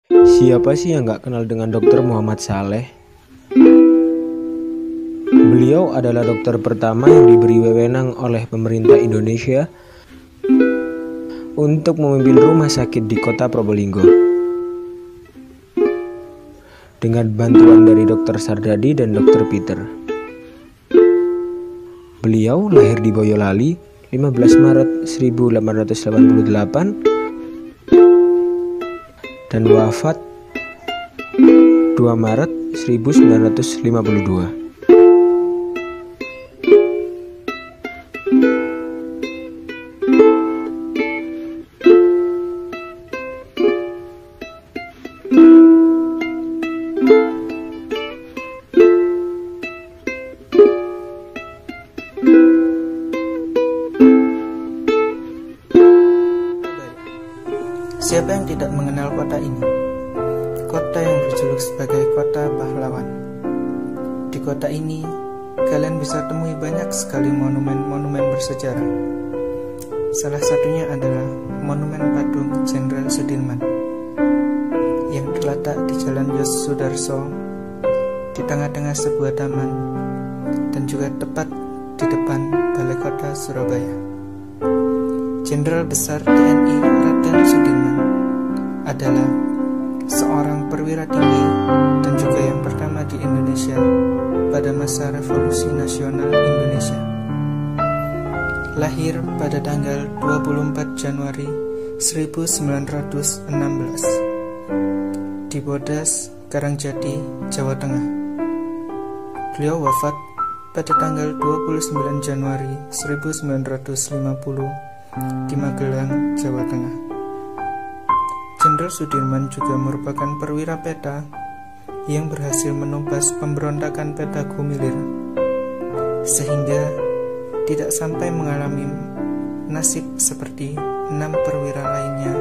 Siapa sih yang gak kenal dengan Dr. Muhammad Saleh? Beliau adalah dokter pertama yang diberi wewenang oleh pemerintah Indonesia untuk memimpin rumah sakit di kota Probolinggo. Dengan bantuan dari Dr. Sardadi dan Dr. Peter. Beliau lahir di Boyolali 15 Maret 1888 dan wafat 2 Maret 1952. Siapa yang tidak mengenal kota ini? Kota yang berjuluk sebagai kota pahlawan. Di kota ini, kalian bisa temui banyak sekali monumen-monumen bersejarah. Salah satunya adalah Monumen Patung Jenderal Sudirman yang terletak di Jalan Yosudarso di tengah-tengah sebuah taman dan juga tepat di depan Balai Kota Surabaya. Jenderal Besar TNI Raden Sudirman adalah seorang perwira tinggi dan juga yang pertama di Indonesia pada masa Revolusi Nasional Indonesia. Lahir pada tanggal 24 Januari 1916 di Bodas, Karangjati, Jawa Tengah. Beliau wafat pada tanggal 29 Januari 1950 di Magelang, Jawa Tengah. Jenderal Sudirman juga merupakan perwira peta yang berhasil menumpas pemberontakan Peta Gumilir sehingga tidak sampai mengalami nasib seperti 6 perwira lainnya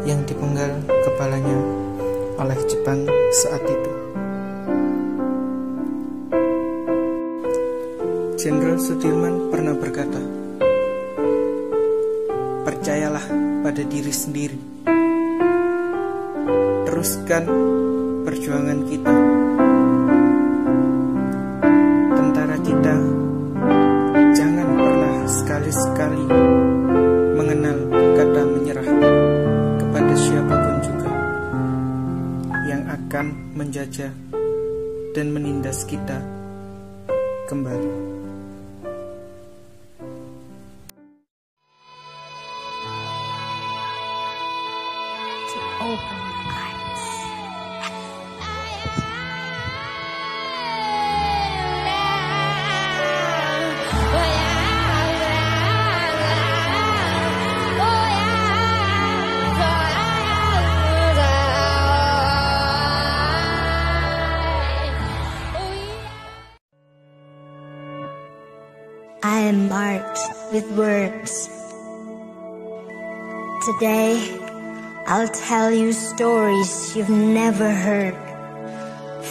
yang dipenggal kepalanya oleh Jepang saat itu. Jenderal Sudirman pernah berkata, "Percayalah pada diri sendiri. Teruskan perjuangan kita. Tentara kita jangan pernah sekali-sekali mengenal kata menyerah kepada siapapun juga yang akan menjajah dan menindas kita kembali." Open your eyes. I am marked with words. Today, I'll tell you stories you've never heard.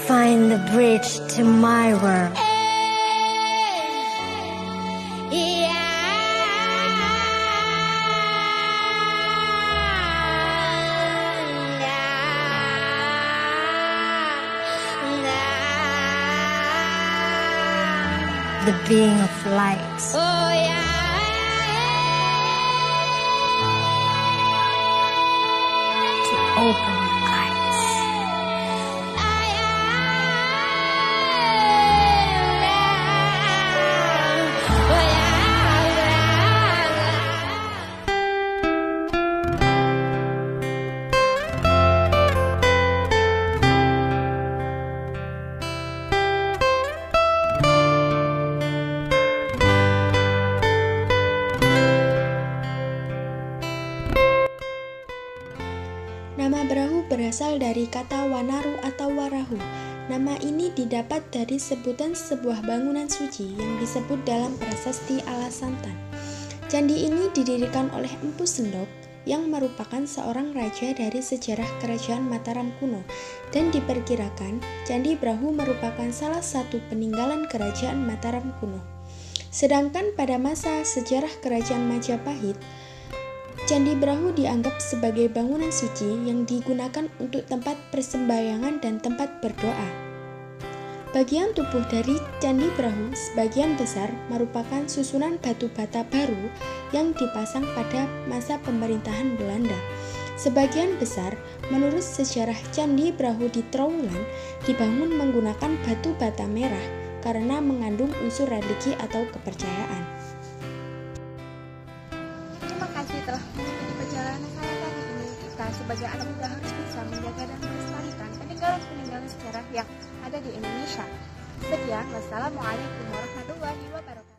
Find the bridge to my world. The being of light. Open your eyes. Nama Brahu berasal dari kata Wanaru atau Warahu. Nama ini didapat dari sebutan sebuah bangunan suci yang disebut dalam prasasti Alasantan. Candi ini didirikan oleh Empu Sendok yang merupakan seorang raja dari sejarah kerajaan Mataram kuno, dan diperkirakan Candi Brahu merupakan salah satu peninggalan kerajaan Mataram kuno. Sedangkan pada masa sejarah kerajaan Majapahit, Candi Brahu dianggap sebagai bangunan suci yang digunakan untuk tempat persembahyangan dan tempat berdoa. Bagian tubuh dari Candi Brahu sebagian besar merupakan susunan batu bata baru yang dipasang pada masa pemerintahan Belanda. Sebagian besar, menurut sejarah Candi Brahu di Trowulan, dibangun menggunakan batu bata merah karena mengandung unsur religi atau kepercayaan. Terima kasih telah mengikuti perjalanan saya kali ini. Kita sebagai anak muda harus bisa menjaga dan melestarikan peninggalan-peninggalan sejarah yang ada di Indonesia. Sekian, wassalamualaikum warahmatullahi wabarakatuh.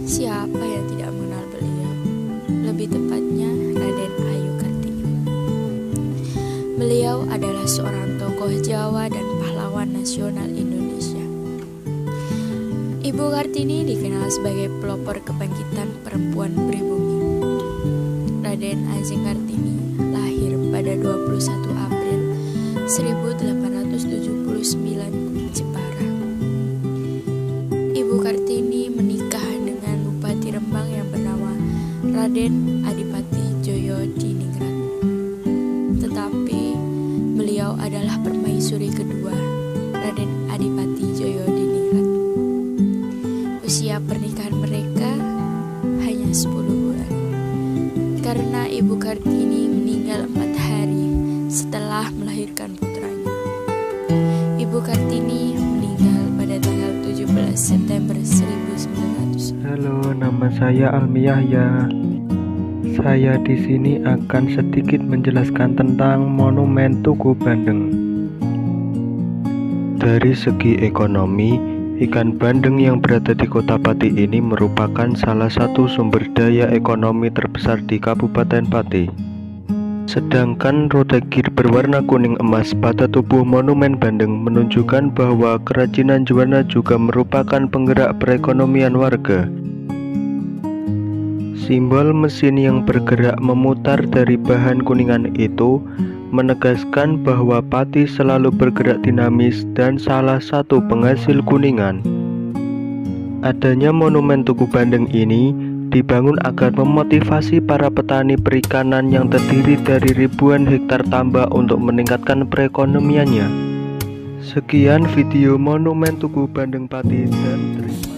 Siapa yang tidak mengenal beliau? Lebih tepatnya Raden Ayu Kartini. Beliau adalah seorang tokoh Jawa dan pahlawan nasional Indonesia. Ibu Kartini dikenal sebagai pelopor kebangkitan perempuan pribumi. Raden Ajeng Kartini lahir pada 21 April 1879 di Jepara. Ibu Kartini menikah dengan Bupati Rembang yang bernama Raden Adipati Joyo Diningrat. Tetapi beliau adalah permaisuri kedua Raden Adipati Joyo Diningrat. Usia pernikahan mereka hanya 10 bulan. Karena Ibu Kartini meninggal 4 hari setelah melahirkan putranya. Ibu Kartini meninggal pada tanggal 17 September 1900. Halo, nama saya Almi Yahya. Saya di sini akan sedikit menjelaskan tentang Monumen Tugu Bandeng. Dari segi ekonomi, ikan bandeng yang berada di Kota Pati ini merupakan salah satu sumber daya ekonomi terbesar di Kabupaten Pati. Sedangkan roda gir berwarna kuning emas pada tubuh Monumen Bandeng menunjukkan bahwa kerajinan juwana juga merupakan penggerak perekonomian warga. Simbol mesin yang bergerak memutar dari bahan kuningan itu menegaskan bahwa Pati selalu bergerak dinamis dan salah satu penghasil kuningan. Adanya Monumen Tugu Bandeng ini dibangun agar memotivasi para petani perikanan yang terdiri dari ribuan hektar tambak untuk meningkatkan perekonomiannya. Sekian video Monumen Tugu Bandeng Pati dan terima.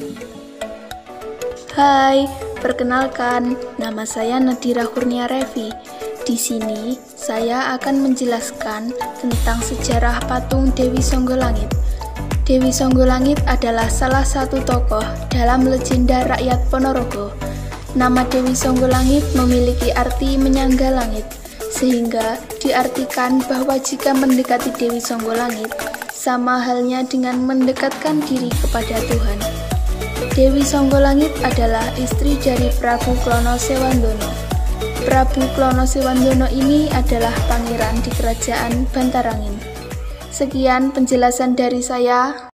Hai, perkenalkan, nama saya Nadira Kurnia Revi. Di sini saya akan menjelaskan tentang sejarah patung Dewi Songgolangit. Dewi Songgolangit adalah salah satu tokoh dalam legenda rakyat Ponorogo. Nama Dewi Songgolangit memiliki arti menyangga langit, sehingga diartikan bahwa jika mendekati Dewi Songgolangit, sama halnya dengan mendekatkan diri kepada Tuhan. Dewi Songgolangit adalah istri dari Prabu Klono Sewandono. Prabu Klono Sewandono ini adalah pangeran di kerajaan Bantarangin. Sekian penjelasan dari saya.